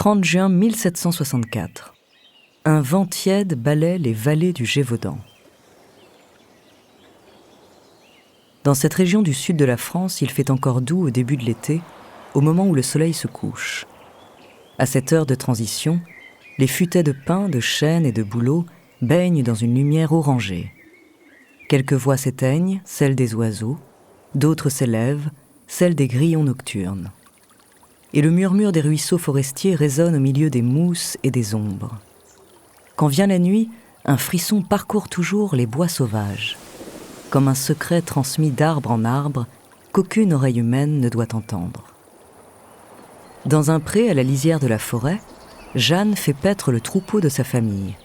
30 juin 1764. Un vent tiède balaie les vallées du Gévaudan. Dans cette région du sud de la France, il fait encore doux au début de l'été, au moment où le soleil se couche. À cette heure de transition, les futaies de pins, de chênes et de bouleaux baignent dans une lumière orangée. Quelques voix s'éteignent, celles des oiseaux, d'autres s'élèvent, celles des grillons nocturnes. Et le murmure des ruisseaux forestiers résonne au milieu des mousses et des ombres. Quand vient la nuit, un frisson parcourt toujours les bois sauvages, comme un secret transmis d'arbre en arbre qu'aucune oreille humaine ne doit entendre. Dans un pré à la lisière de la forêt, Jeanne fait paître le troupeau de sa famille.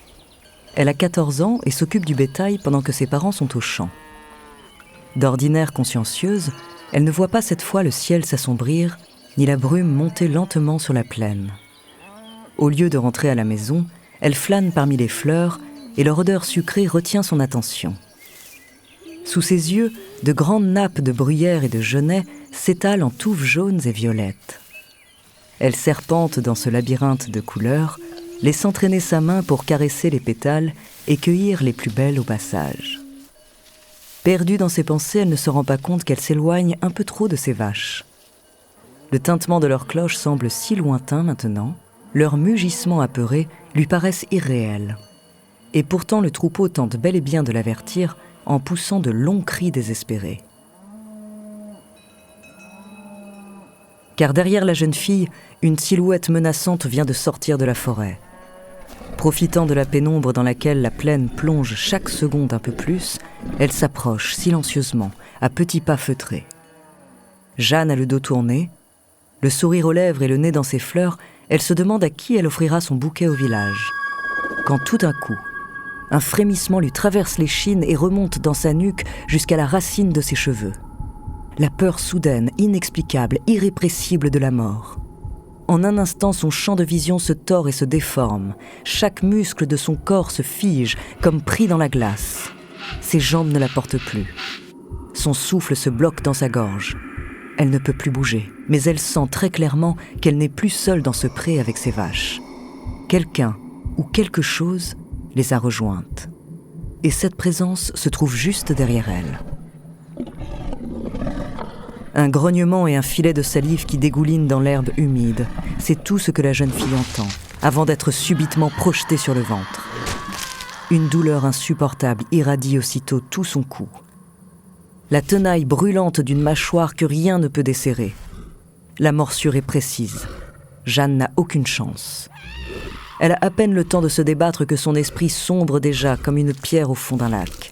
Elle a 14 ans et s'occupe du bétail pendant que ses parents sont au champ. D'ordinaire consciencieuse, elle ne voit pas cette fois le ciel s'assombrir, ni la brume monter lentement sur la plaine. Au lieu de rentrer à la maison, elle flâne parmi les fleurs et leur odeur sucrée retient son attention. Sous ses yeux, de grandes nappes de bruyère et de genêt s'étalent en touffes jaunes et violettes. Elle serpente dans ce labyrinthe de couleurs, laissant traîner sa main pour caresser les pétales et cueillir les plus belles au passage. Perdue dans ses pensées, elle ne se rend pas compte qu'elle s'éloigne un peu trop de ses vaches. Le tintement de leurs cloches semble si lointain maintenant, leurs mugissements apeurés lui paraissent irréels. Et pourtant le troupeau tente bel et bien de l'avertir en poussant de longs cris désespérés. Car derrière la jeune fille, une silhouette menaçante vient de sortir de la forêt. Profitant de la pénombre dans laquelle la plaine plonge chaque seconde un peu plus, elle s'approche silencieusement, à petits pas feutrés. Jeanne a le dos tourné, le sourire aux lèvres et le nez dans ses fleurs, elle se demande à qui elle offrira son bouquet au village. Quand tout d'un coup, un frémissement lui traverse l'échine et remonte dans sa nuque jusqu'à la racine de ses cheveux. La peur soudaine, inexplicable, irrépressible de la mort. En un instant, son champ de vision se tord et se déforme. Chaque muscle de son corps se fige, comme pris dans la glace. Ses jambes ne la portent plus. Son souffle se bloque dans sa gorge. Elle ne peut plus bouger, mais elle sent très clairement qu'elle n'est plus seule dans ce pré avec ses vaches. Quelqu'un ou quelque chose les a rejointes. Et cette présence se trouve juste derrière elle. Un grognement et un filet de salive qui dégouline dans l'herbe humide, c'est tout ce que la jeune fille entend, avant d'être subitement projetée sur le ventre. Une douleur insupportable irradie aussitôt tout son cou. La tenaille brûlante d'une mâchoire que rien ne peut desserrer. La morsure est précise. Jeanne n'a aucune chance. Elle a à peine le temps de se débattre que son esprit sombre déjà comme une pierre au fond d'un lac.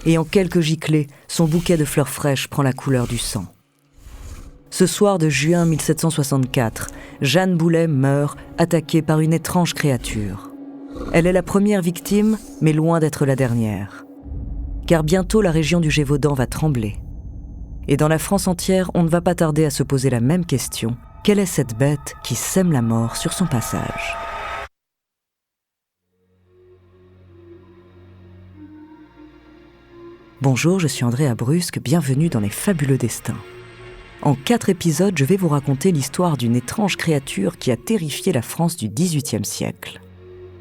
Et en quelques giclées, son bouquet de fleurs fraîches prend la couleur du sang. Ce soir de juin 1764, Jeanne Boulet meurt, attaquée par une étrange créature. Elle est la première victime, mais loin d'être la dernière. Car bientôt la région du Gévaudan va trembler. Et dans la France entière, on ne va pas tarder à se poser la même question. Quelle est cette bête qui sème la mort sur son passage ? Bonjour, je suis André Abrusque, bienvenue dans Les Fabuleux Destins. En 4 épisodes, je vais vous raconter l'histoire d'une étrange créature qui a terrifié la France du XVIIIe siècle.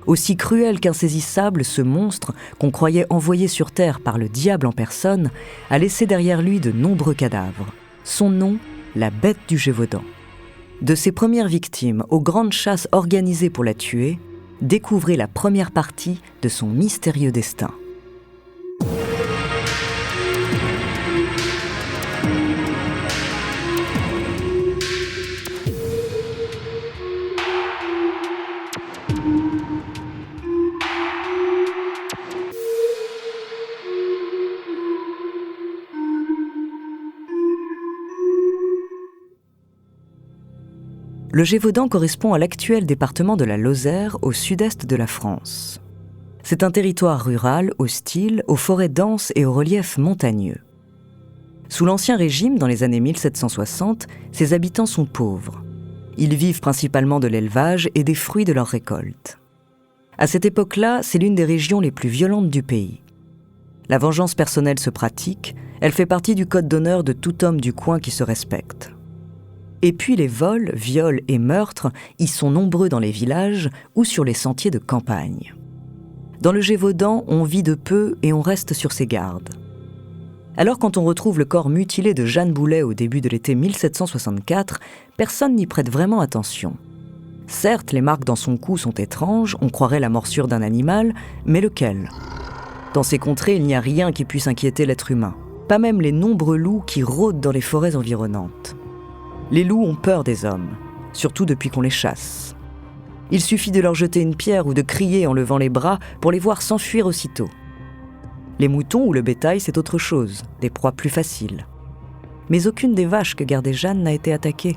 Aussi cruel qu'insaisissable, ce monstre, qu'on croyait envoyé sur Terre par le diable en personne, a laissé derrière lui de nombreux cadavres. Son nom, la bête du Gévaudan. De ses premières victimes aux grandes chasses organisées pour la tuer, découvrez la première partie de son mystérieux destin. Le Gévaudan correspond à l'actuel département de la Lozère, au sud-est de la France. C'est un territoire rural, hostile, aux forêts denses et au relief montagneux. Sous l'Ancien Régime, dans les années 1760, ses habitants sont pauvres. Ils vivent principalement de l'élevage et des fruits de leurs récoltes. À cette époque-là, c'est l'une des régions les plus violentes du pays. La vengeance personnelle se pratique, elle fait partie du code d'honneur de tout homme du coin qui se respecte. Et puis les vols, viols et meurtres y sont nombreux dans les villages ou sur les sentiers de campagne. Dans le Gévaudan, on vit de peu et on reste sur ses gardes. Alors quand on retrouve le corps mutilé de Jeanne Boulet au début de l'été 1764, personne n'y prête vraiment attention. Certes, les marques dans son cou sont étranges, on croirait la morsure d'un animal, mais lequel ? Dans ces contrées, il n'y a rien qui puisse inquiéter l'être humain, pas même les nombreux loups qui rôdent dans les forêts environnantes. Les loups ont peur des hommes, surtout depuis qu'on les chasse. Il suffit de leur jeter une pierre ou de crier en levant les bras pour les voir s'enfuir aussitôt. Les moutons ou le bétail, c'est autre chose, des proies plus faciles. Mais aucune des vaches que gardait Jeanne n'a été attaquée.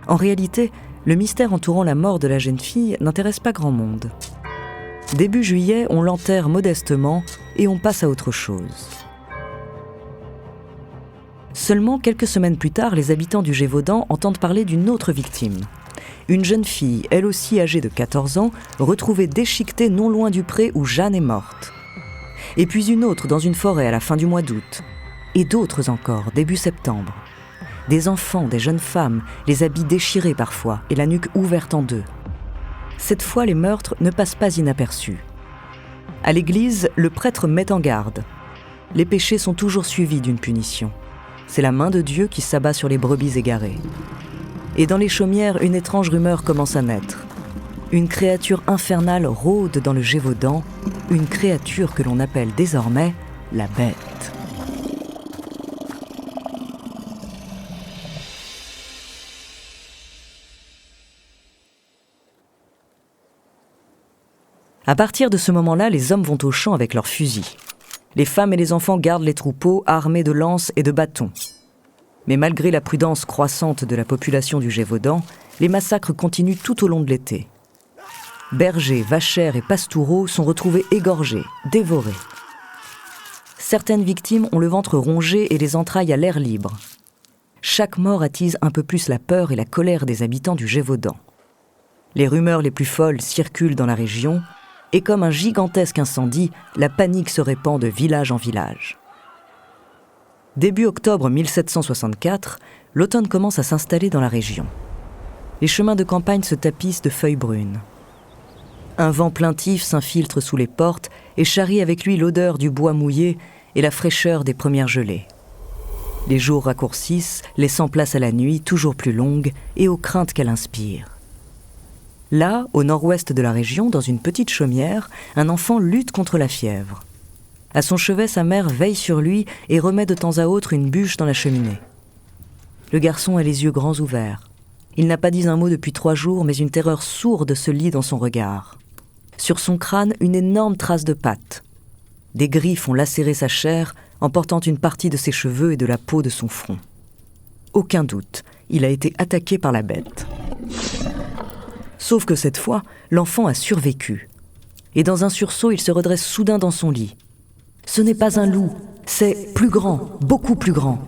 En réalité, le mystère entourant la mort de la jeune fille n'intéresse pas grand monde. Début juillet, on l'enterre modestement et on passe à autre chose. Seulement quelques semaines plus tard, les habitants du Gévaudan entendent parler d'une autre victime. Une jeune fille, elle aussi âgée de 14 ans, retrouvée déchiquetée non loin du pré où Jeanne est morte. Et puis une autre dans une forêt à la fin du mois d'août. Et d'autres encore, début septembre. Des enfants, des jeunes femmes, les habits déchirés parfois et la nuque ouverte en deux. Cette fois, les meurtres ne passent pas inaperçus. À l'église, le prêtre met en garde. Les péchés sont toujours suivis d'une punition. C'est la main de Dieu qui s'abat sur les brebis égarées. Et dans les chaumières, une étrange rumeur commence à naître. Une créature infernale rôde dans le Gévaudan, une créature que l'on appelle désormais la bête. À partir de ce moment-là, les hommes vont au champ avec leurs fusils. Les femmes et les enfants gardent les troupeaux armés de lances et de bâtons. Mais malgré la prudence croissante de la population du Gévaudan, les massacres continuent tout au long de l'été. Bergers, vachères et pastoureaux sont retrouvés égorgés, dévorés. Certaines victimes ont le ventre rongé et les entrailles à l'air libre. Chaque mort attise un peu plus la peur et la colère des habitants du Gévaudan. Les rumeurs les plus folles circulent dans la région, et comme un gigantesque incendie, la panique se répand de village en village. Début octobre 1764, l'automne commence à s'installer dans la région. Les chemins de campagne se tapissent de feuilles brunes. Un vent plaintif s'infiltre sous les portes et charrie avec lui l'odeur du bois mouillé et la fraîcheur des premières gelées. Les jours raccourcissent, laissant place à la nuit toujours plus longue et aux craintes qu'elle inspire. Là, au nord-ouest de la région, dans une petite chaumière, un enfant lutte contre la fièvre. À son chevet, sa mère veille sur lui et remet de temps à autre une bûche dans la cheminée. Le garçon a les yeux grands ouverts. Il n'a pas dit un mot depuis 3 jours, mais une terreur sourde se lit dans son regard. Sur son crâne, une énorme trace de patte. Des griffes ont lacéré sa chair, emportant une partie de ses cheveux et de la peau de son front. Aucun doute, il a été attaqué par la bête. Sauf que cette fois, l'enfant a survécu. Et dans un sursaut, il se redresse soudain dans son lit. Ce n'est pas un loup, c'est plus grand, beaucoup plus grand.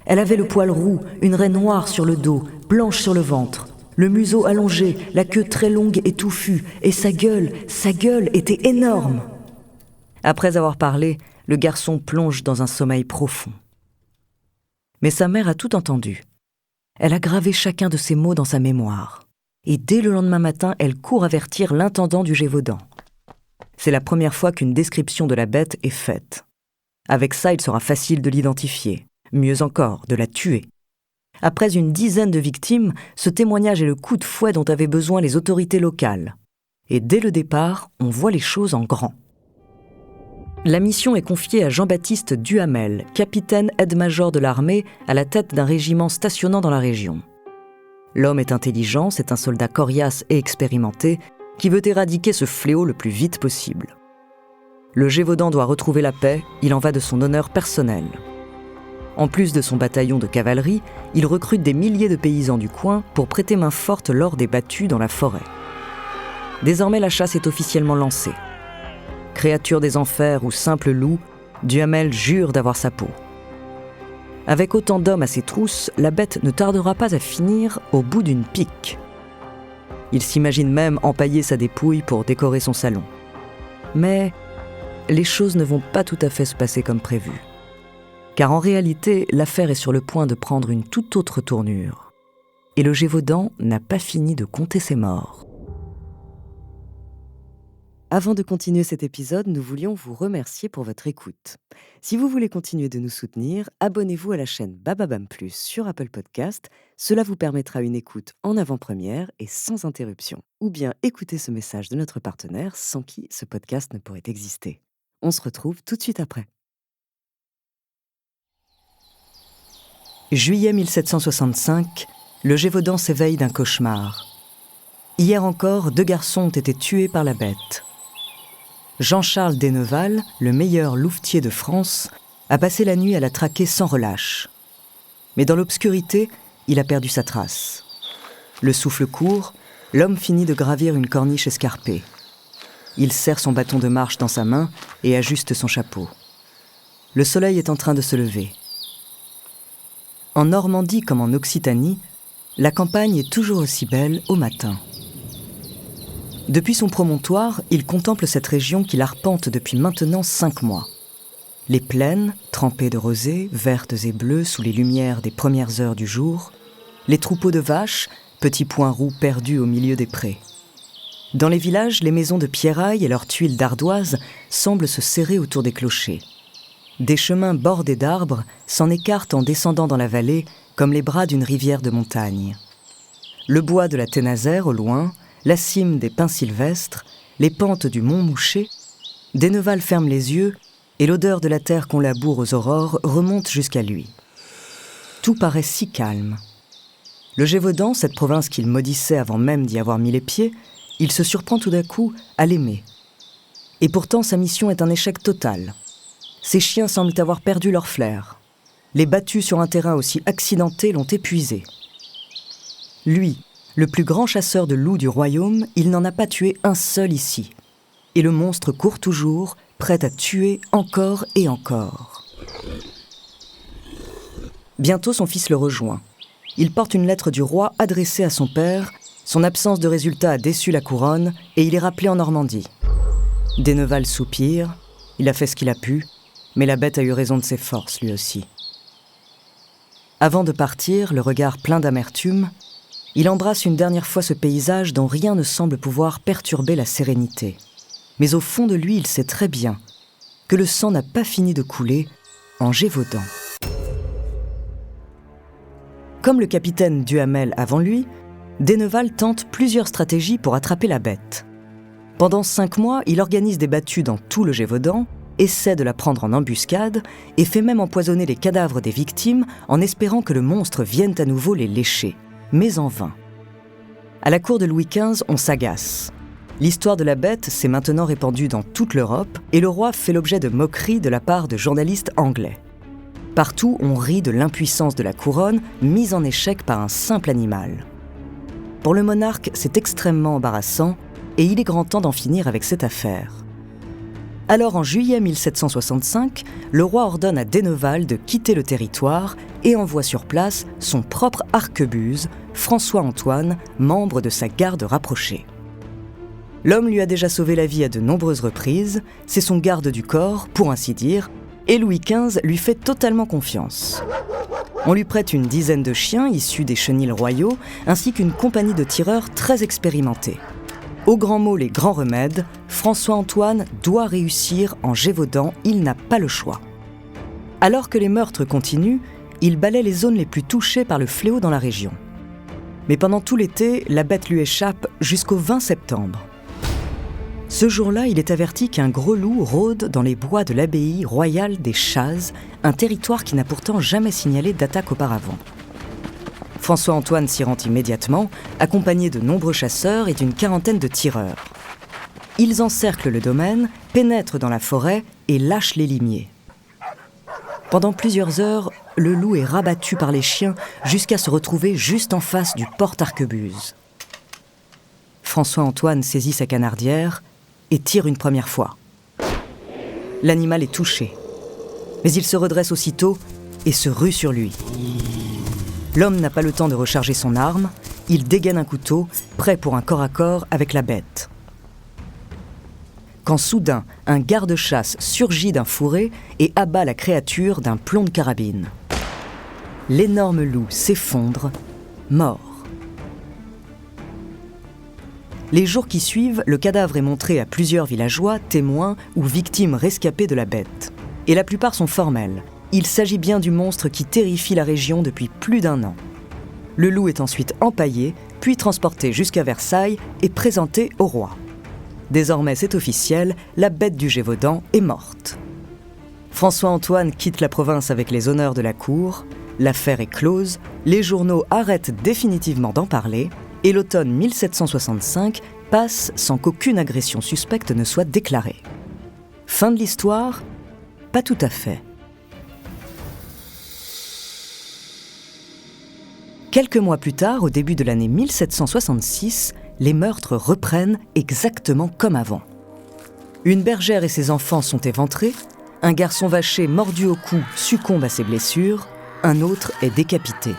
Elle avait le poil roux, une raie noire sur le dos, blanche sur le ventre, le museau allongé, la queue très longue et touffue, et sa gueule était énorme. Après avoir parlé, le garçon plonge dans un sommeil profond. Mais sa mère a tout entendu. Elle a gravé chacun de ces mots dans sa mémoire. Et dès le lendemain matin, elle court avertir l'intendant du Gévaudan. C'est la première fois qu'une description de la bête est faite. Avec ça, il sera facile de l'identifier. Mieux encore, de la tuer. Après une dizaine de victimes, ce témoignage est le coup de fouet dont avaient besoin les autorités locales. Et dès le départ, on voit les choses en grand. La mission est confiée à Jean-Baptiste Duhamel, capitaine aide-major de l'armée à la tête d'un régiment stationnant dans la région. L'homme est intelligent, c'est un soldat coriace et expérimenté qui veut éradiquer ce fléau le plus vite possible. Le Gévaudan doit retrouver la paix, il en va de son honneur personnel. En plus de son bataillon de cavalerie, il recrute des milliers de paysans du coin pour prêter main forte lors des battues dans la forêt. Désormais, la chasse est officiellement lancée. Créature des enfers ou simple loup, Duhamel jure d'avoir sa peau. Avec autant d'hommes à ses trousses, la bête ne tardera pas à finir au bout d'une pique. Il s'imagine même empailler sa dépouille pour décorer son salon. Mais les choses ne vont pas tout à fait se passer comme prévu. Car en réalité, l'affaire est sur le point de prendre une toute autre tournure. et le Gévaudan n'a pas fini de compter ses morts. Avant de continuer cet épisode, nous voulions vous remercier pour votre écoute. Si vous voulez continuer de nous soutenir, abonnez-vous à la chaîne Bababam Plus sur Apple Podcast. Cela vous permettra une écoute en avant-première et sans interruption. Ou bien écoutez ce message de notre partenaire sans qui ce podcast ne pourrait exister. On se retrouve tout de suite après. Juillet 1765, le Gévaudan s'éveille d'un cauchemar. Hier encore, 2 garçons ont été tués par la bête. Jean-Charles Denneval, le meilleur louvetier de France, a passé la nuit à la traquer sans relâche. Mais dans l'obscurité, il a perdu sa trace. Le souffle court, l'homme finit de gravir une corniche escarpée. Il serre son bâton de marche dans sa main et ajuste son chapeau. Le soleil est en train de se lever. En Normandie comme en Occitanie, la campagne est toujours aussi belle au matin. Depuis son promontoire, il contemple cette région qu'il arpente depuis maintenant 5 mois. Les plaines, trempées de rosée, vertes et bleues sous les lumières des premières heures du jour, les troupeaux de vaches, petits points roux perdus au milieu des prés. Dans les villages, les maisons de pierraille et leurs tuiles d'ardoise semblent se serrer autour des clochers. Des chemins bordés d'arbres s'en écartent en descendant dans la vallée comme les bras d'une rivière de montagne. Le bois de la Ténazère au loin, la cime des pins sylvestres, les pentes du mont Mouché, Denneval ferme les yeux et l'odeur de la terre qu'on laboure aux aurores remonte jusqu'à lui. Tout paraît si calme. Le Gévaudan, cette province qu'il maudissait avant même d'y avoir mis les pieds, il se surprend tout d'un coup à l'aimer. Et pourtant, sa mission est un échec total. Ses chiens semblent avoir perdu leur flair. Les battus sur un terrain aussi accidenté l'ont épuisé. Lui, le plus grand chasseur de loups du royaume, il n'en a pas tué un seul ici. Et le monstre court toujours, prêt à tuer encore et encore. Bientôt, son fils le rejoint. Il porte une lettre du roi adressée à son père. Son absence de résultat a déçu la couronne et il est rappelé en Normandie. Denneval soupire. Il a fait ce qu'il a pu, mais la bête a eu raison de ses forces, lui aussi. Avant de partir, le regard plein d'amertume, il embrasse une dernière fois ce paysage dont rien ne semble pouvoir perturber la sérénité. Mais au fond de lui, il sait très bien que le sang n'a pas fini de couler en Gévaudan. Comme le capitaine Duhamel avant lui, Denneval tente plusieurs stratégies pour attraper la bête. Pendant 5 mois, il organise des battues dans tout le Gévaudan, essaie de la prendre en embuscade et fait même empoisonner les cadavres des victimes en espérant que le monstre vienne à nouveau les lécher. Mais en vain. À la cour de Louis XV, on s'agace. L'histoire de la bête s'est maintenant répandue dans toute l'Europe et le roi fait l'objet de moqueries de la part de journalistes anglais. Partout, on rit de l'impuissance de la couronne mise en échec par un simple animal. Pour le monarque, c'est extrêmement embarrassant et il est grand temps d'en finir avec cette affaire. Alors en juillet 1765, le roi ordonne à Denneval de quitter le territoire et envoie sur place son propre arquebuse, François-Antoine, membre de sa garde rapprochée. L'homme lui a déjà sauvé la vie à de nombreuses reprises, c'est son garde du corps, pour ainsi dire, et Louis XV lui fait totalement confiance. On lui prête une dizaine de chiens issus des chenils royaux, ainsi qu'une compagnie de tireurs très expérimentés. Au grand mot, les grands remèdes, François-Antoine doit réussir en Gévaudan, il n'a pas le choix. Alors que les meurtres continuent, il balaie les zones les plus touchées par le fléau dans la région. Mais pendant tout l'été, la bête lui échappe jusqu'au 20 septembre. Ce jour-là, il est averti qu'un gros loup rôde dans les bois de l'abbaye royale des Chazes, un territoire qui n'a pourtant jamais signalé d'attaque auparavant. François-Antoine s'y rend immédiatement, accompagné de nombreux chasseurs et d'une quarantaine de tireurs. Ils encerclent le domaine, pénètrent dans la forêt et lâchent les limiers. Pendant plusieurs heures, le loup est rabattu par les chiens jusqu'à se retrouver juste en face du porte-arquebuse. François-Antoine saisit sa canardière et tire une première fois. L'animal est touché, mais il se redresse aussitôt et se rue sur lui. L'homme n'a pas le temps de recharger son arme, il dégaine un couteau, prêt pour un corps à corps avec la bête. Quand soudain, un garde-chasse surgit d'un fourré et abat la créature d'un plomb de carabine. L'énorme loup s'effondre, mort. Les jours qui suivent, le cadavre est montré à plusieurs villageois, témoins ou victimes rescapées de la bête. Et la plupart sont formels. Il s'agit bien du monstre qui terrifie la région depuis plus d'1 an. Le loup est ensuite empaillé, puis transporté jusqu'à Versailles et présenté au roi. Désormais, c'est officiel, la bête du Gévaudan est morte. François-Antoine quitte la province avec les honneurs de la cour, l'affaire est close, les journaux arrêtent définitivement d'en parler, et l'automne 1765 passe sans qu'aucune agression suspecte ne soit déclarée. Fin de l'histoire ? Pas tout à fait. Quelques mois plus tard, au début de l'année 1766, les meurtres reprennent exactement comme avant. Une bergère et ses enfants sont éventrés, un garçon vacher mordu au cou succombe à ses blessures, un autre est décapité.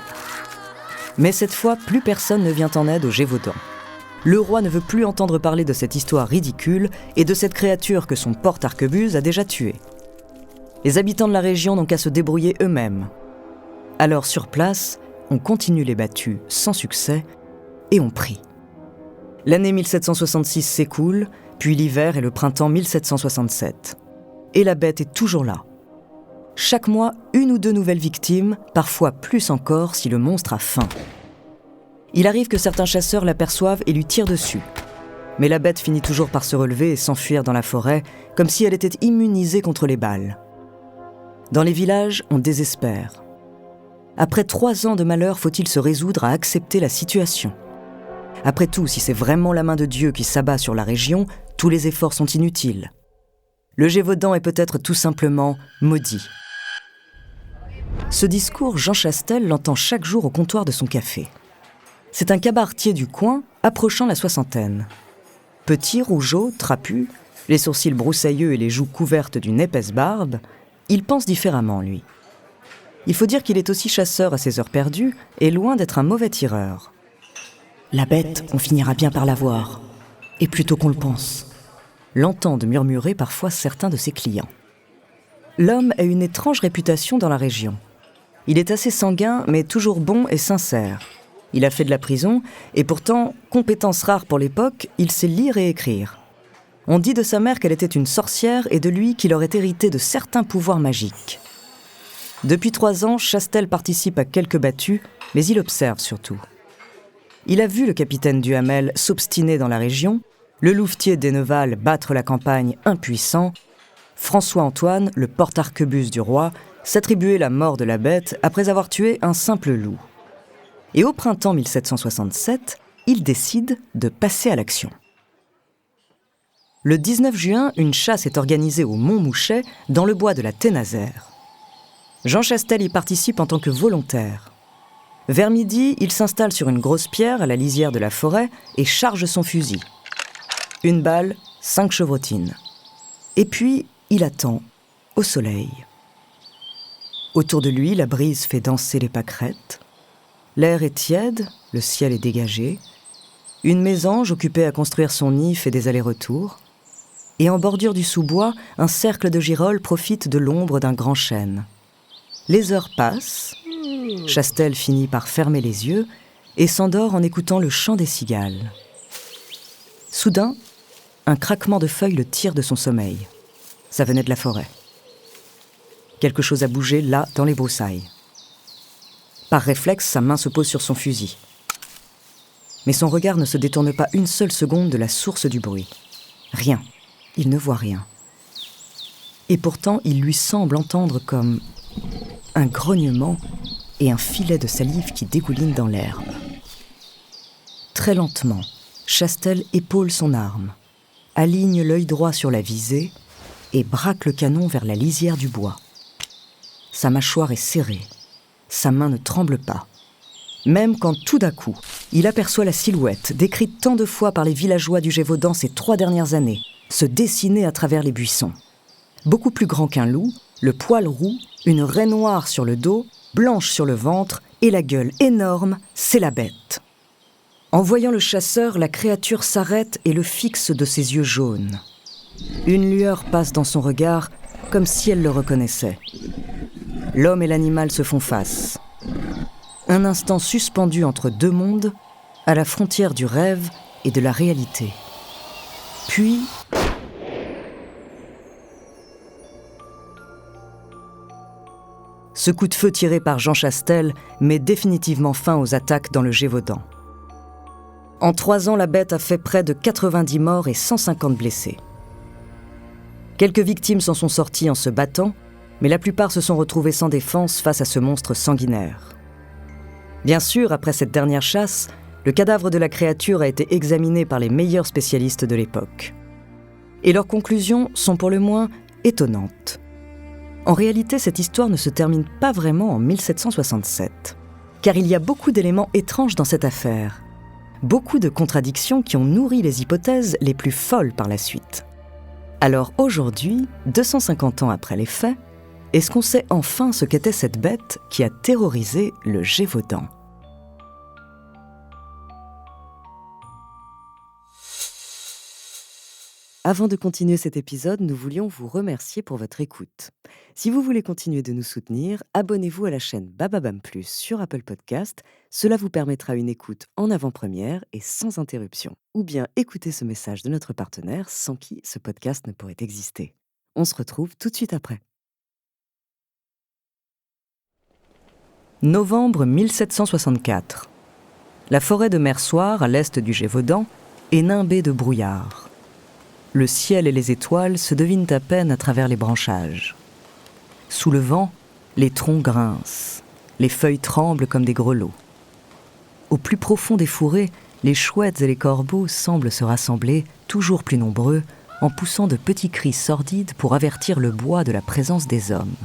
Mais cette fois, plus personne ne vient en aide aux Gévaudan. Le roi ne veut plus entendre parler de cette histoire ridicule et de cette créature que son porte-arquebuse a déjà tuée. Les habitants de la région n'ont qu'à se débrouiller eux-mêmes. Alors sur place, on continue les battues sans succès et on prie. L'année 1766 s'écoule, puis l'hiver et le printemps 1767. Et la bête est toujours là. Chaque mois, 1 ou 2 nouvelles victimes, parfois plus encore si le monstre a faim. Il arrive que certains chasseurs l'aperçoivent et lui tirent dessus. Mais la bête finit toujours par se relever et s'enfuir dans la forêt, comme si elle était immunisée contre les balles. Dans les villages, on désespère. Après 3 ans de malheur, faut-il se résoudre à accepter la situation ? Après tout, si c'est vraiment la main de Dieu qui s'abat sur la région, tous les efforts sont inutiles. Le Gévaudan est peut-être tout simplement maudit. Ce discours, Jean Chastel l'entend chaque jour au comptoir de son café. C'est un cabaretier du coin, approchant la soixantaine. Petit, rougeaud, trapu, les sourcils broussailleux et les joues couvertes d'une épaisse barbe, il pense différemment, lui. Il faut dire qu'il est aussi chasseur à ses heures perdues et loin d'être un mauvais tireur. La bête, on finira bien par la voir, et plutôt qu'on le pense. L'entendent murmurer parfois certains de ses clients. L'homme a une étrange réputation dans la région. Il est assez sanguin, mais toujours bon et sincère. Il a fait de la prison, et pourtant, compétence rare pour l'époque, il sait lire et écrire. On dit de sa mère qu'elle était une sorcière et de lui qu'il aurait hérité de certains pouvoirs magiques. Depuis 3 ans, Chastel participe à quelques battues, mais il observe surtout. Il a vu le capitaine Duhamel s'obstiner dans la région, le louvetier d'Enneval battre la campagne impuissant, François-Antoine, le porte-arquebuse du roi, s'attribuer la mort de la bête après avoir tué un simple loup. Et au printemps 1767, il décide de passer à l'action. Le 19 juin, une chasse est organisée au Mont-Mouchet, dans le bois de la Thénazère. Jean Chastel y participe en tant que volontaire. Vers midi, il s'installe sur une grosse pierre à la lisière de la forêt et charge son fusil. 1 balle, 5 chevrotines. Et puis, il attend, au soleil. Autour de lui, la brise fait danser les pâquerettes. L'air est tiède, le ciel est dégagé. Une mésange occupée à construire son nid fait des allers-retours. Et en bordure du sous-bois, un cercle de girolles profite de l'ombre d'un grand chêne. Les heures passent. Chastel finit par fermer les yeux et s'endort en écoutant le chant des cigales. Soudain, un craquement de feuilles le tire de son sommeil. Ça venait de la forêt. Quelque chose a bougé là, dans les broussailles. Par réflexe, sa main se pose sur son fusil. Mais son regard ne se détourne pas une seule seconde de la source du bruit. Rien. Il ne voit rien. Et pourtant, il lui semble entendre comme un grognement et un filet de salive qui dégouline dans l'herbe. Très lentement, Chastel épaule son arme, aligne l'œil droit sur la visée et braque le canon vers la lisière du bois. Sa mâchoire est serrée, sa main ne tremble pas. Même quand tout d'un coup, il aperçoit la silhouette, décrite tant de fois par les villageois du Gévaudan ces 3 dernières années, se dessiner à travers les buissons. Beaucoup plus grand qu'un loup, le poil roux, une raie noire sur le dos, blanche sur le ventre et la gueule énorme, c'est la bête. En voyant le chasseur, la créature s'arrête et le fixe de ses yeux jaunes. Une lueur passe dans son regard, comme si elle le reconnaissait. L'homme et l'animal se font face. Un instant suspendu entre 2 mondes, à la frontière du rêve et de la réalité. Puis, ce coup de feu tiré par Jean Chastel met définitivement fin aux attaques dans le Gévaudan. En 3 ans, la bête a fait près de 90 morts et 150 blessés. Quelques victimes s'en sont sorties en se battant, mais la plupart se sont retrouvées sans défense face à ce monstre sanguinaire. Bien sûr, après cette dernière chasse, le cadavre de la créature a été examiné par les meilleurs spécialistes de l'époque. Et leurs conclusions sont pour le moins étonnantes. En réalité, cette histoire ne se termine pas vraiment en 1767, car il y a beaucoup d'éléments étranges dans cette affaire. Beaucoup de contradictions qui ont nourri les hypothèses les plus folles par la suite. Alors aujourd'hui, 250 ans après les faits, est-ce qu'on sait enfin ce qu'était cette bête qui a terrorisé le Gévaudan ? Avant de continuer cet épisode, nous voulions vous remercier pour votre écoute. Si vous voulez continuer de nous soutenir, abonnez-vous à la chaîne Bababam Plus sur Apple Podcast. Cela vous permettra une écoute en avant-première et sans interruption. Ou bien écoutez ce message de notre partenaire sans qui ce podcast ne pourrait exister. On se retrouve tout de suite après. Novembre 1764. La forêt de Mersoir, à l'est du Gévaudan, est nimbée de brouillard. Le ciel et les étoiles se devinent à peine à travers les branchages. Sous le vent, les troncs grincent, les feuilles tremblent comme des grelots. Au plus profond des fourrés, les chouettes et les corbeaux semblent se rassembler, toujours plus nombreux, en poussant de petits cris sordides pour avertir le bois de la présence des hommes.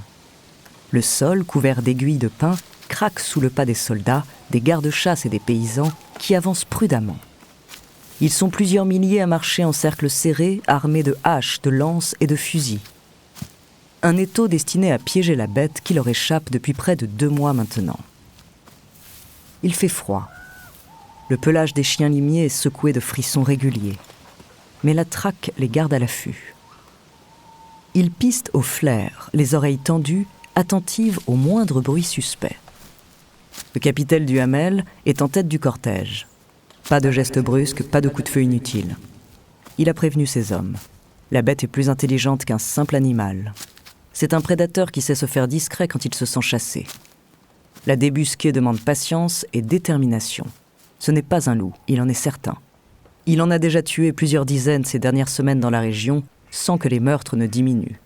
Le sol, couvert d'aiguilles de pin, craque sous le pas des soldats, des gardes-chasse et des paysans qui avancent prudemment. Ils sont plusieurs milliers à marcher en cercle serré, armés de haches, de lances et de fusils. Un étau destiné à piéger la bête qui leur échappe depuis près de 2 mois maintenant. Il fait froid. Le pelage des chiens limiers est secoué de frissons réguliers. Mais la traque les garde à l'affût. Ils pistent au flair, les oreilles tendues, attentives au moindre bruit suspect. Le capitaine Duhamel est en tête du cortège. Pas de gestes brusques, pas de coups de feu inutiles. Il a prévenu ses hommes. La bête est plus intelligente qu'un simple animal. C'est un prédateur qui sait se faire discret quand il se sent chassé. La débusquer demande patience et détermination. Ce n'est pas un loup, il en est certain. Il en a déjà tué plusieurs dizaines ces dernières semaines dans la région, sans que les meurtres ne diminuent.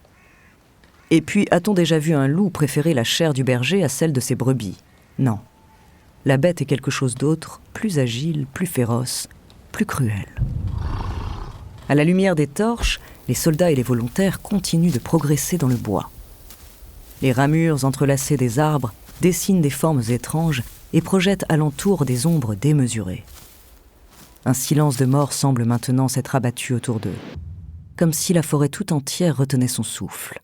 Et puis, a-t-on déjà vu un loup préférer la chair du berger à celle de ses brebis ? Non. La bête est quelque chose d'autre, plus agile, plus féroce, plus cruel. À la lumière des torches, les soldats et les volontaires continuent de progresser dans le bois. Les ramures entrelacées des arbres dessinent des formes étranges et projettent alentour des ombres démesurées. Un silence de mort semble maintenant s'être abattu autour d'eux, comme si la forêt tout entière retenait son souffle.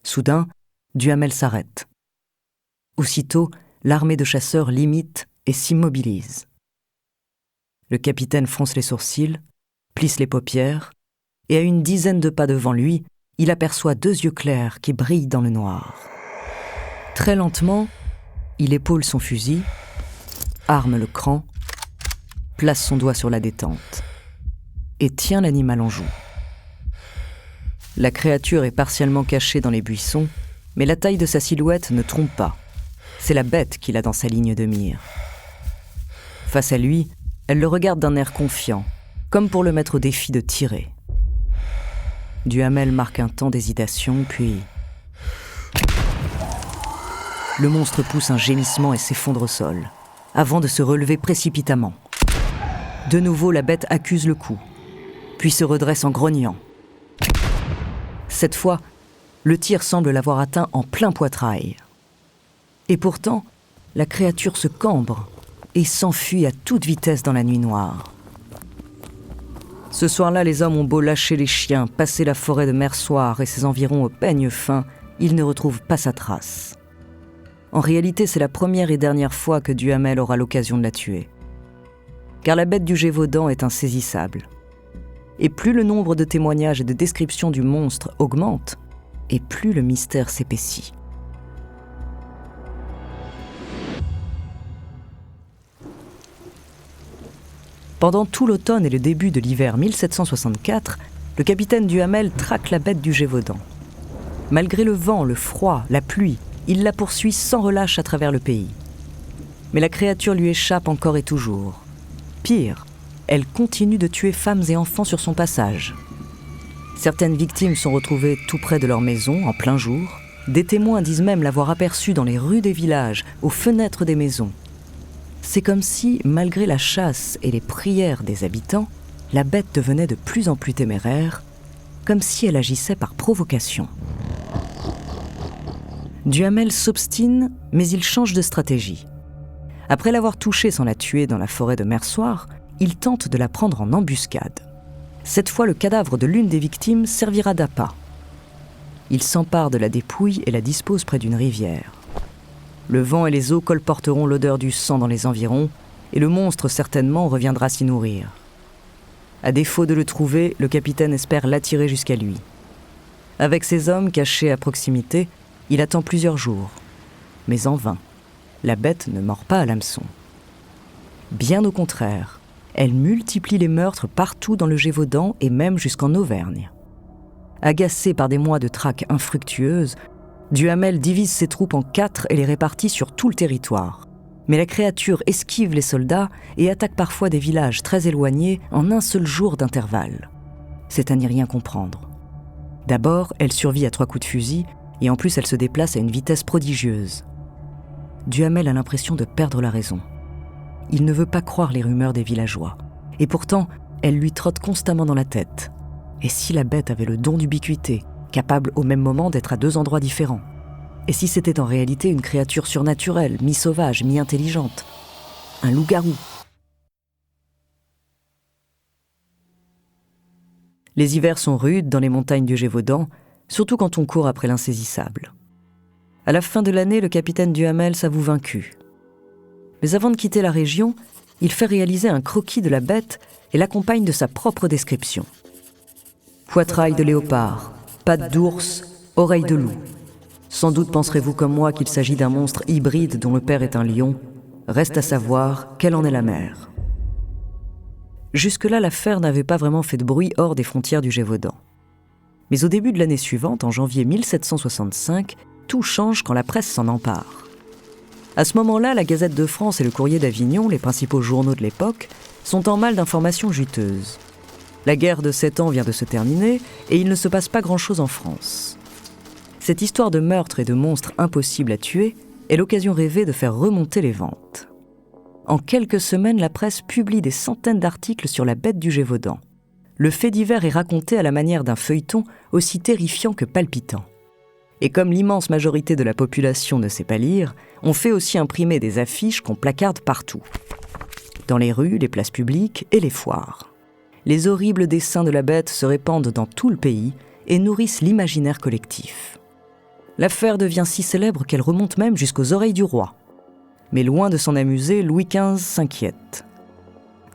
Soudain, Duhamel s'arrête. Aussitôt, l'armée de chasseurs l'imite et s'immobilise. Le capitaine fronce les sourcils, plisse les paupières, et à une dizaine de pas devant lui, il aperçoit 2 yeux clairs qui brillent dans le noir. Très lentement, il épaule son fusil, arme le cran, place son doigt sur la détente et tient l'animal en joue. La créature est partiellement cachée dans les buissons, mais la taille de sa silhouette ne trompe pas. C'est la bête qu'il a dans sa ligne de mire. Face à lui, elle le regarde d'un air confiant, comme pour le mettre au défi de tirer. Duhamel marque un temps d'hésitation, puis... Le monstre pousse un gémissement et s'effondre au sol, avant de se relever précipitamment. De nouveau, la bête accuse le coup, puis se redresse en grognant. Cette fois, le tir semble l'avoir atteint en plein poitrail. Et pourtant, la créature se cambre et s'enfuit à toute vitesse dans la nuit noire. Ce soir-là, les hommes ont beau lâcher les chiens, passer la forêt de Mersoir et ses environs au peigne fin, ils ne retrouvent pas sa trace. En réalité, c'est la première et dernière fois que Duhamel aura l'occasion de la tuer. Car la bête du Gévaudan est insaisissable. Et plus le nombre de témoignages et de descriptions du monstre augmente, et plus le mystère s'épaissit. Pendant tout l'automne et le début de l'hiver 1764, le capitaine Duhamel traque la bête du Gévaudan. Malgré le vent, le froid, la pluie, il la poursuit sans relâche à travers le pays. Mais la créature lui échappe encore et toujours. Pire, elle continue de tuer femmes et enfants sur son passage. Certaines victimes sont retrouvées tout près de leur maison, en plein jour. Des témoins disent même l'avoir aperçue dans les rues des villages, aux fenêtres des maisons. C'est comme si, malgré la chasse et les prières des habitants, la bête devenait de plus en plus téméraire, comme si elle agissait par provocation. Duhamel s'obstine, mais il change de stratégie. Après l'avoir touchée sans la tuer dans la forêt de Mersoir, il tente de la prendre en embuscade. Cette fois, le cadavre de l'une des victimes servira d'appât. Il s'empare de la dépouille et la dispose près d'une rivière. Le vent et les eaux colporteront l'odeur du sang dans les environs, et le monstre certainement reviendra s'y nourrir. À défaut de le trouver, le capitaine espère l'attirer jusqu'à lui. Avec ses hommes cachés à proximité, il attend plusieurs jours. Mais en vain. La bête ne mord pas à l'hameçon. Bien au contraire, elle multiplie les meurtres partout dans le Gévaudan et même jusqu'en Auvergne. Agacé par des mois de traque infructueuse, Duhamel divise ses troupes en 4 et les répartit sur tout le territoire. Mais la créature esquive les soldats et attaque parfois des villages très éloignés en un seul jour d'intervalle. C'est à n'y rien comprendre. D'abord, elle survit à 3 coups de fusil et en plus elle se déplace à une vitesse prodigieuse. Duhamel a l'impression de perdre la raison. Il ne veut pas croire les rumeurs des villageois. Et pourtant, elle lui trotte constamment dans la tête. Et si la bête avait le don d'ubiquité, capable au même moment d'être à 2 endroits différents? Et si c'était en réalité une créature surnaturelle, mi-sauvage, mi-intelligente? Un loup-garou? Les hivers sont rudes dans les montagnes du Gévaudan, surtout quand on court après l'insaisissable. À la fin de l'année, le capitaine Duhamel s'avoue vaincu. Mais avant de quitter la région, il fait réaliser un croquis de la bête et l'accompagne de sa propre description. Poitrail de léopard, pattes d'ours, oreilles de loup. Sans doute penserez-vous comme moi qu'il s'agit d'un monstre hybride dont le père est un lion. Reste à savoir quelle en est la mère. Jusque-là, l'affaire n'avait pas vraiment fait de bruit hors des frontières du Gévaudan. Mais au début de l'année suivante, en janvier 1765, tout change quand la presse s'en empare. À ce moment-là, la Gazette de France et le Courrier d'Avignon, les principaux journaux de l'époque, sont en mal d'informations juteuses. La guerre de 7 ans vient de se terminer et il ne se passe pas grand-chose en France. Cette histoire de meurtre et de monstres impossibles à tuer est l'occasion rêvée de faire remonter les ventes. En quelques semaines, la presse publie des centaines d'articles sur la bête du Gévaudan. Le fait divers est raconté à la manière d'un feuilleton aussi terrifiant que palpitant. Et comme l'immense majorité de la population ne sait pas lire, on fait aussi imprimer des affiches qu'on placarde partout. Dans les rues, les places publiques et les foires. Les horribles dessins de la bête se répandent dans tout le pays et nourrissent l'imaginaire collectif. L'affaire devient si célèbre qu'elle remonte même jusqu'aux oreilles du roi. Mais loin de s'en amuser, Louis XV s'inquiète.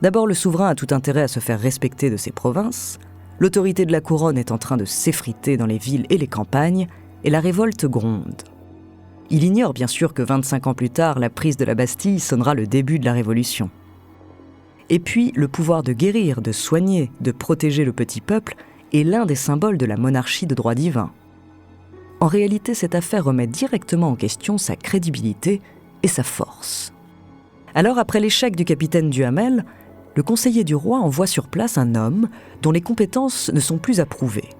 D'abord, le souverain a tout intérêt à se faire respecter de ses provinces, l'autorité de la couronne est en train de s'effriter dans les villes et les campagnes, et la révolte gronde. Il ignore bien sûr que 25 ans plus tard, la prise de la Bastille sonnera le début de la Révolution. Et puis, le pouvoir de guérir, de soigner, de protéger le petit peuple est l'un des symboles de la monarchie de droit divin. En réalité, cette affaire remet directement en question sa crédibilité et sa force. Alors, après l'échec du capitaine Duhamel, le conseiller du roi envoie sur place un homme dont les compétences ne sont plus approuvées.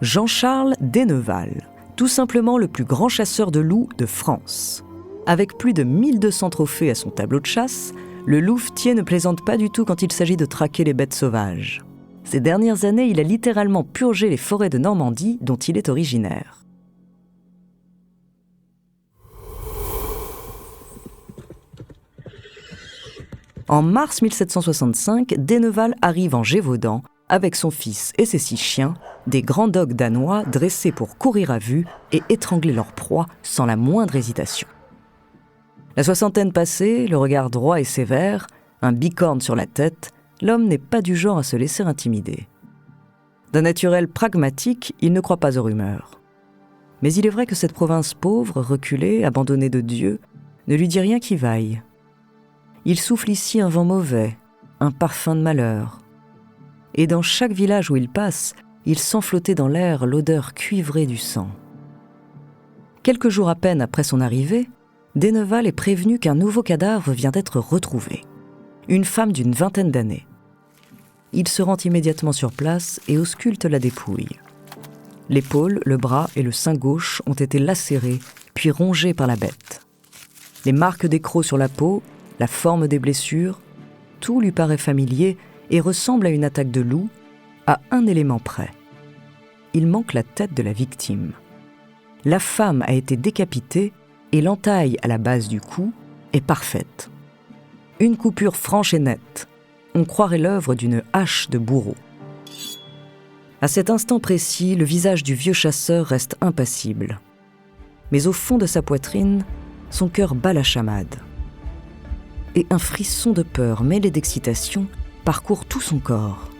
Jean-Charles Denneval, tout simplement le plus grand chasseur de loups de France. Avec plus de 1200 trophées à son tableau de chasse, le louvetier ne plaisante pas du tout quand il s'agit de traquer les bêtes sauvages. Ces dernières années, il a littéralement purgé les forêts de Normandie dont il est originaire. En mars 1765, Denneval arrive en Gévaudan avec son fils et ses 6 chiens, des grands dogs danois dressés pour courir à vue et étrangler leur proie sans la moindre hésitation. La soixantaine passée, le regard droit et sévère, un bicorne sur la tête, l'homme n'est pas du genre à se laisser intimider. D'un naturel pragmatique, il ne croit pas aux rumeurs. Mais il est vrai que cette province pauvre, reculée, abandonnée de Dieu, ne lui dit rien qui vaille. Il souffle ici un vent mauvais, un parfum de malheur. Et dans chaque village où il passe, il sent flotter dans l'air l'odeur cuivrée du sang. Quelques jours à peine après son arrivée, Denneval est prévenu qu'un nouveau cadavre vient d'être retrouvé. Une femme d'une 20aine d'années. Il se rend immédiatement sur place et ausculte la dépouille. L'épaule, le bras et le sein gauche ont été lacérés, puis rongés par la bête. Les marques d'écrous sur la peau, la forme des blessures, tout lui paraît familier et ressemble à une attaque de loup, à un élément près. Il manque la tête de la victime. La femme a été décapitée et l'entaille à la base du cou est parfaite. Une coupure franche et nette. On croirait l'œuvre d'une hache de bourreau. À cet instant précis, le visage du vieux chasseur reste impassible. Mais au fond de sa poitrine, son cœur bat la chamade. Et un frisson de peur mêlé d'excitation parcourt tout son corps.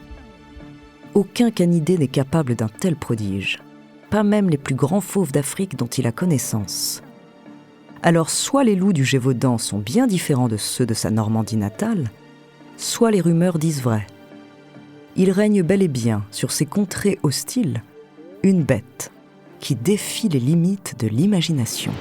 Aucun canidé n'est capable d'un tel prodige, pas même les plus grands fauves d'Afrique dont il a connaissance. Alors soit les loups du Gévaudan sont bien différents de ceux de sa Normandie natale, soit les rumeurs disent vrai. Il règne bel et bien sur ces contrées hostiles une bête qui défie les limites de l'imagination.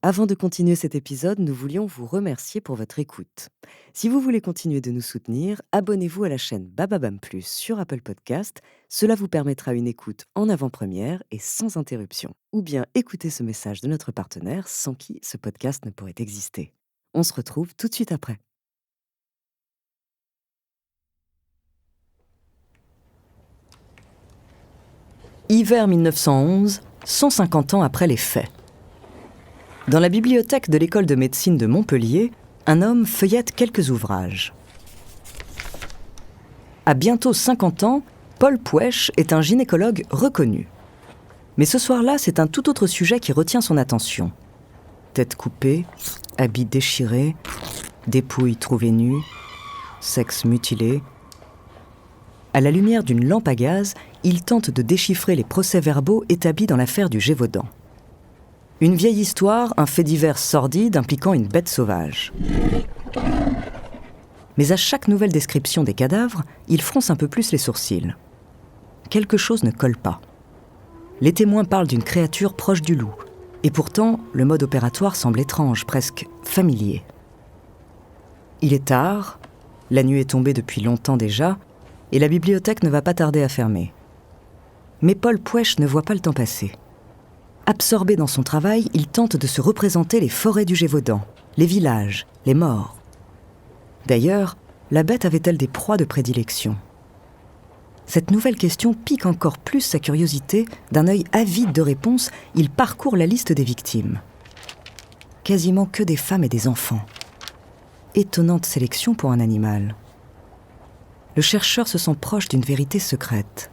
Avant de continuer cet épisode, nous voulions vous remercier pour votre écoute. Si vous voulez continuer de nous soutenir, abonnez-vous à la chaîne Bababam Plus sur Apple Podcast. Cela vous permettra une écoute en avant-première et sans interruption. Ou bien écoutez ce message de notre partenaire sans qui ce podcast ne pourrait exister. On se retrouve tout de suite après. Hiver 1911, 150 ans après les faits. Dans la bibliothèque de l'école de médecine de Montpellier, un homme feuillette quelques ouvrages. À bientôt 50 ans, Paul Pouèche est un gynécologue reconnu. Mais ce soir-là, c'est un tout autre sujet qui retient son attention. Tête coupée, habits déchirés, dépouilles trouvées nues, sexe mutilé. À la lumière d'une lampe à gaz, il tente de déchiffrer les procès-verbaux établis dans l'affaire du Gévaudan. Une vieille histoire, un fait divers sordide impliquant une bête sauvage. Mais à chaque nouvelle description des cadavres, il fronce un peu plus les sourcils. Quelque chose ne colle pas. Les témoins parlent d'une créature proche du loup. Et pourtant, le mode opératoire semble étrange, presque familier. Il est tard, la nuit est tombée depuis longtemps déjà, et la bibliothèque ne va pas tarder à fermer. Mais Paul Pouèche ne voit pas le temps passer. Absorbé dans son travail, il tente de se représenter les forêts du Gévaudan, les villages, les morts. D'ailleurs, la bête avait-elle des proies de prédilection ? Cette nouvelle question pique encore plus sa curiosité. D'un œil avide de réponses, il parcourt la liste des victimes. Quasiment que des femmes et des enfants. Étonnante sélection pour un animal. Le chercheur se sent proche d'une vérité secrète.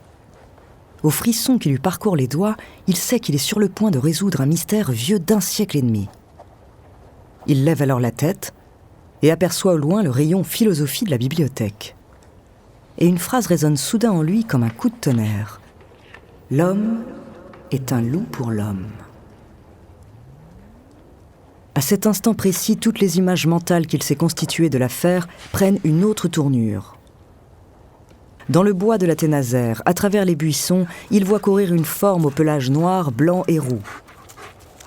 Au frisson qui lui parcourt les doigts, il sait qu'il est sur le point de résoudre un mystère vieux d'1 siècle et demi. Il lève alors la tête et aperçoit au loin le rayon philosophie de la bibliothèque. Et une phrase résonne soudain en lui comme un coup de tonnerre. L'homme est un loup pour l'homme. À cet instant précis, toutes les images mentales qu'il s'est constituées de l'affaire prennent une autre tournure. Dans le bois de la Ténazère, à travers les buissons, il voit courir une forme au pelage noir, blanc et roux.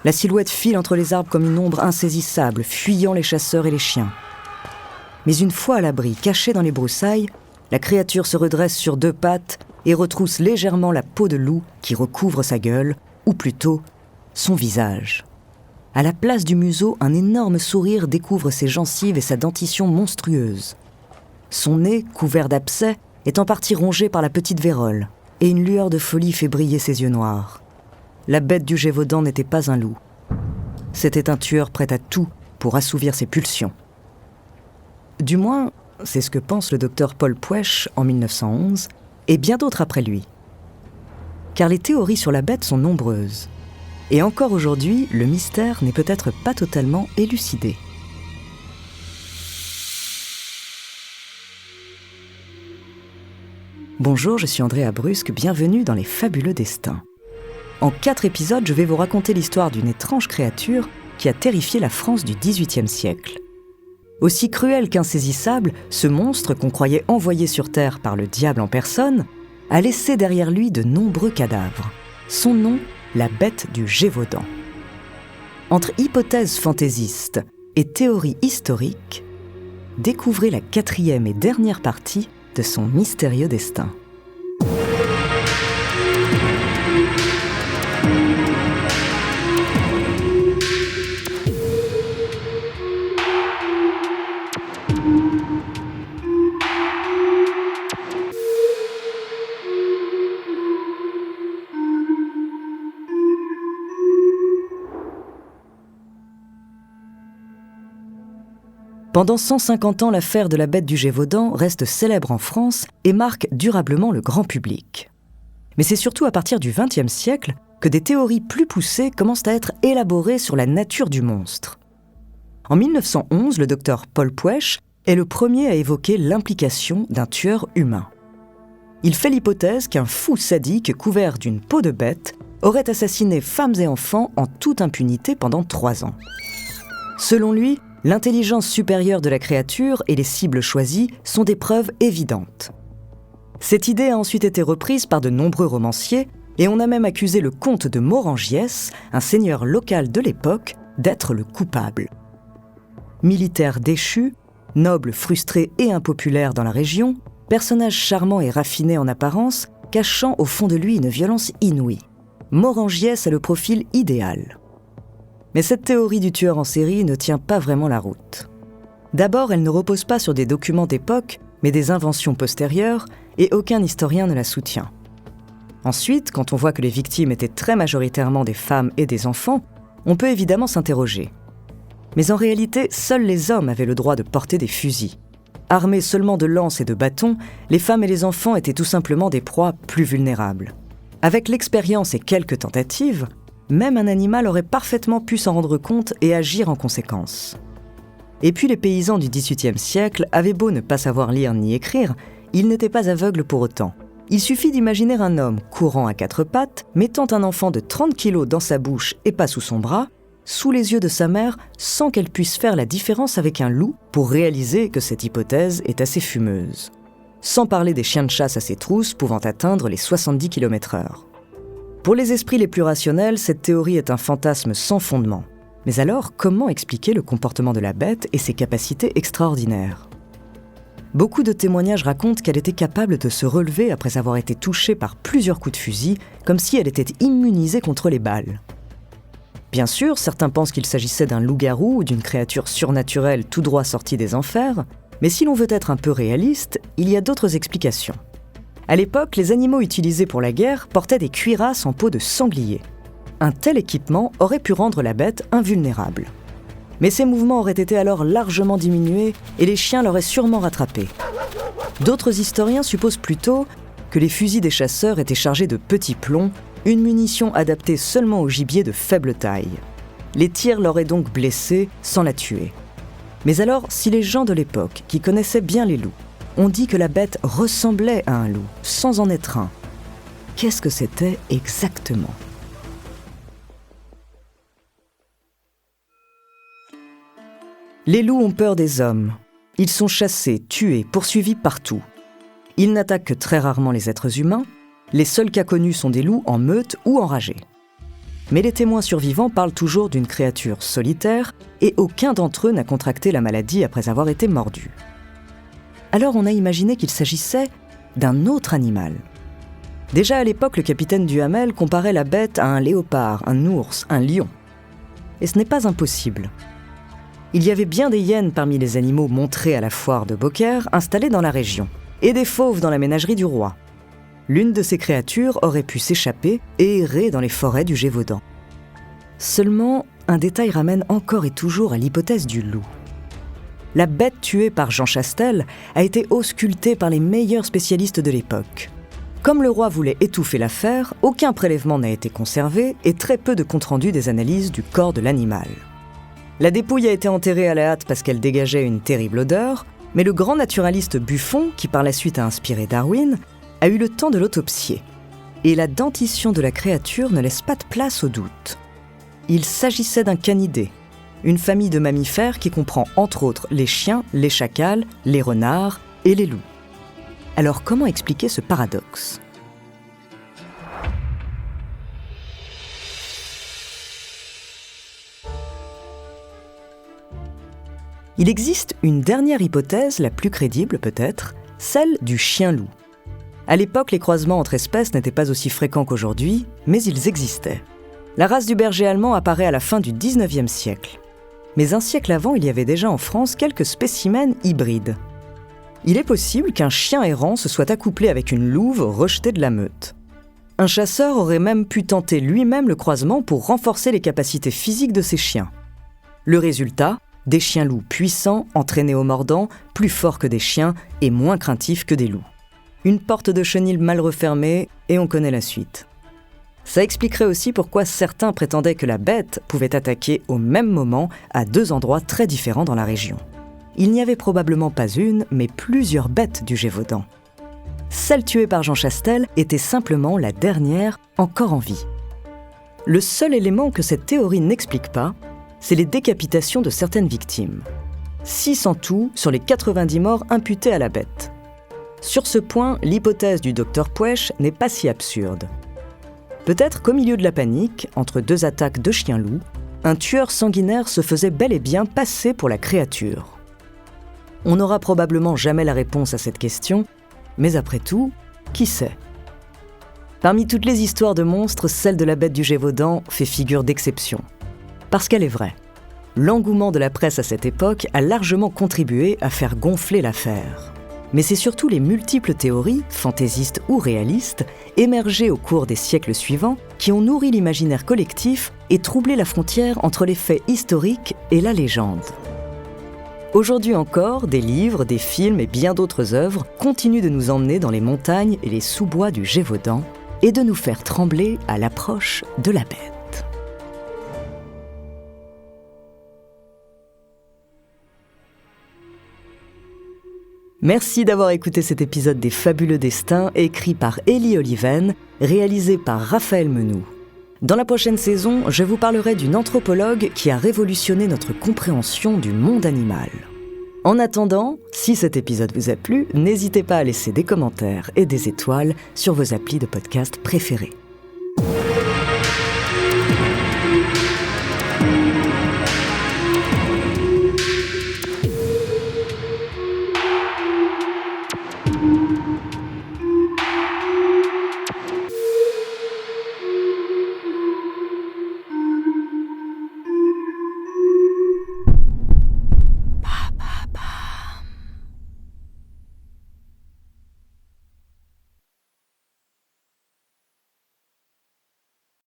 La silhouette file entre les arbres comme une ombre insaisissable, fuyant les chasseurs et les chiens. Mais une fois à l'abri, cachée dans les broussailles, la créature se redresse sur 2 pattes et retrousse légèrement la peau de loup qui recouvre sa gueule, ou plutôt son visage. À la place du museau, un énorme sourire découvre ses gencives et sa dentition monstrueuse. Son nez, couvert d'abcès, est en partie rongé par la petite vérole, et une lueur de folie fait briller ses yeux noirs. La bête du Gévaudan n'était pas un loup. C'était un tueur prêt à tout pour assouvir ses pulsions. Du moins, c'est ce que pense le docteur Paul Pouèche en 1911, et bien d'autres après lui. Car les théories sur la bête sont nombreuses. Et encore aujourd'hui, le mystère n'est peut-être pas totalement élucidé. Bonjour, je suis Andrea Brusque, bienvenue dans Les Fabuleux Destins. En 4 épisodes, je vais vous raconter l'histoire d'une étrange créature qui a terrifié la France du XVIIIe siècle. Aussi cruel qu'insaisissable, ce monstre qu'on croyait envoyé sur Terre par le diable en personne a laissé derrière lui de nombreux cadavres. Son nom, la bête du Gévaudan. Entre hypothèses fantaisistes et théories historiques, découvrez la 4e et dernière partie de son mystérieux destin. Pendant 150 ans, l'affaire de la bête du Gévaudan reste célèbre en France et marque durablement le grand public. Mais c'est surtout à partir du XXe siècle que des théories plus poussées commencent à être élaborées sur la nature du monstre. En 1911, le docteur Paul Puech est le premier à évoquer l'implication d'un tueur humain. Il fait l'hypothèse qu'un fou sadique couvert d'une peau de bête aurait assassiné femmes et enfants en toute impunité pendant 3 ans. Selon lui, l'intelligence supérieure de la créature et les cibles choisies sont des preuves évidentes. Cette idée a ensuite été reprise par de nombreux romanciers et on a même accusé le comte de Morangiès, un seigneur local de l'époque, d'être le coupable. Militaire déchu, noble frustré et impopulaire dans la région, personnage charmant et raffiné en apparence, cachant au fond de lui une violence inouïe. Morangiès a le profil idéal. Mais cette théorie du tueur en série ne tient pas vraiment la route. D'abord, elle ne repose pas sur des documents d'époque, mais des inventions postérieures, et aucun historien ne la soutient. Ensuite, quand on voit que les victimes étaient très majoritairement des femmes et des enfants, on peut évidemment s'interroger. Mais en réalité, seuls les hommes avaient le droit de porter des fusils. Armés seulement de lances et de bâtons, les femmes et les enfants étaient tout simplement des proies plus vulnérables. Avec l'expérience et quelques tentatives, même un animal aurait parfaitement pu s'en rendre compte et agir en conséquence. Et puis les paysans du XVIIIe siècle avaient beau ne pas savoir lire ni écrire, ils n'étaient pas aveugles pour autant. Il suffit d'imaginer un homme courant à 4 pattes, mettant un enfant de 30 kilos dans sa bouche et pas sous son bras, sous les yeux de sa mère, sans qu'elle puisse faire la différence avec un loup, pour réaliser que cette hypothèse est assez fumeuse. Sans parler des chiens de chasse à ses trousses pouvant atteindre les 70 km/h. Pour les esprits les plus rationnels, cette théorie est un fantasme sans fondement. Mais alors, comment expliquer le comportement de la bête et ses capacités extraordinaires ? Beaucoup de témoignages racontent qu'elle était capable de se relever après avoir été touchée par plusieurs coups de fusil, comme si elle était immunisée contre les balles. Bien sûr, certains pensent qu'il s'agissait d'un loup-garou ou d'une créature surnaturelle tout droit sortie des enfers, mais si l'on veut être un peu réaliste, il y a d'autres explications. À l'époque, les animaux utilisés pour la guerre portaient des cuirasses en peau de sanglier. Un tel équipement aurait pu rendre la bête invulnérable. Mais ses mouvements auraient été alors largement diminués et les chiens l'auraient sûrement rattrapé. D'autres historiens supposent plutôt que les fusils des chasseurs étaient chargés de petits plombs, une munition adaptée seulement au gibier de faible taille. Les tirs l'auraient donc blessée sans la tuer. Mais alors, si les gens de l'époque, qui connaissaient bien les loups, ont dit que la bête ressemblait à un loup, sans en être un, qu'est-ce que c'était exactement ? Les loups ont peur des hommes. Ils sont chassés, tués, poursuivis partout. Ils n'attaquent que très rarement les êtres humains. Les seuls cas connus sont des loups en meute ou enragés. Mais les témoins survivants parlent toujours d'une créature solitaire et aucun d'entre eux n'a contracté la maladie après avoir été mordu. Alors on a imaginé qu'il s'agissait d'un autre animal. Déjà à l'époque, le capitaine Duhamel comparait la bête à un léopard, un ours, un lion. Et ce n'est pas impossible. Il y avait bien des hyènes parmi les animaux montrés à la foire de Beaucaire, installés dans la région, et des fauves dans la ménagerie du roi. L'une de ces créatures aurait pu s'échapper et errer dans les forêts du Gévaudan. Seulement, un détail ramène encore et toujours à l'hypothèse du loup. La bête tuée par Jean Chastel a été auscultée par les meilleurs spécialistes de l'époque. Comme le roi voulait étouffer l'affaire, aucun prélèvement n'a été conservé et très peu de compte-rendu des analyses du corps de l'animal. La dépouille a été enterrée à la hâte parce qu'elle dégageait une terrible odeur, mais le grand naturaliste Buffon, qui par la suite a inspiré Darwin, a eu le temps de l'autopsier. Et la dentition de la créature ne laisse pas de place au doute. Il s'agissait d'un canidé, une famille de mammifères qui comprend entre autres les chiens, les chacals, les renards et les loups. Alors comment expliquer ce paradoxe ? Il existe une dernière hypothèse, la plus crédible peut-être, celle du chien-loup. À l'époque, les croisements entre espèces n'étaient pas aussi fréquents qu'aujourd'hui, mais ils existaient. La race du berger allemand apparaît à la fin du XIXe siècle. Mais un siècle avant, il y avait déjà en France quelques spécimens hybrides. Il est possible qu'un chien errant se soit accouplé avec une louve rejetée de la meute. Un chasseur aurait même pu tenter lui-même le croisement pour renforcer les capacités physiques de ses chiens. Le résultat ? Des chiens loups puissants, entraînés au mordant, plus forts que des chiens et moins craintifs que des loups. Une porte de chenil mal refermée et on connaît la suite. Ça expliquerait aussi pourquoi certains prétendaient que la bête pouvait attaquer au même moment à 2 endroits très différents dans la région. Il n'y avait probablement pas une, mais plusieurs bêtes du Gévaudan. Celle tuée par Jean Chastel était simplement la dernière encore en vie. Le seul élément que cette théorie n'explique pas, c'est les décapitations de certaines victimes. 6 en tout sur les 90 morts imputés à la bête. Sur ce point, l'hypothèse du docteur Puech n'est pas si absurde. Peut-être qu'au milieu de la panique, entre 2 attaques de chiens-loups, un tueur sanguinaire se faisait bel et bien passer pour la créature. On n'aura probablement jamais la réponse à cette question, mais après tout, qui sait ? Parmi toutes les histoires de monstres, celle de la bête du Gévaudan fait figure d'exception. Parce qu'elle est vraie. L'engouement de la presse à cette époque a largement contribué à faire gonfler l'affaire. Mais c'est surtout les multiples théories, fantaisistes ou réalistes, émergées au cours des siècles suivants, qui ont nourri l'imaginaire collectif et troublé la frontière entre les faits historiques et la légende. Aujourd'hui encore, des livres, des films et bien d'autres œuvres continuent de nous emmener dans les montagnes et les sous-bois du Gévaudan et de nous faire trembler à l'approche de la bête. Merci d'avoir écouté cet épisode des Fabuleux Destins, écrit par Élie Oliven, réalisé par Raphaël Menoux. Dans la prochaine saison, je vous parlerai d'une anthropologue qui a révolutionné notre compréhension du monde animal. En attendant, si cet épisode vous a plu, n'hésitez pas à laisser des commentaires et des étoiles sur vos applis de podcast préférés.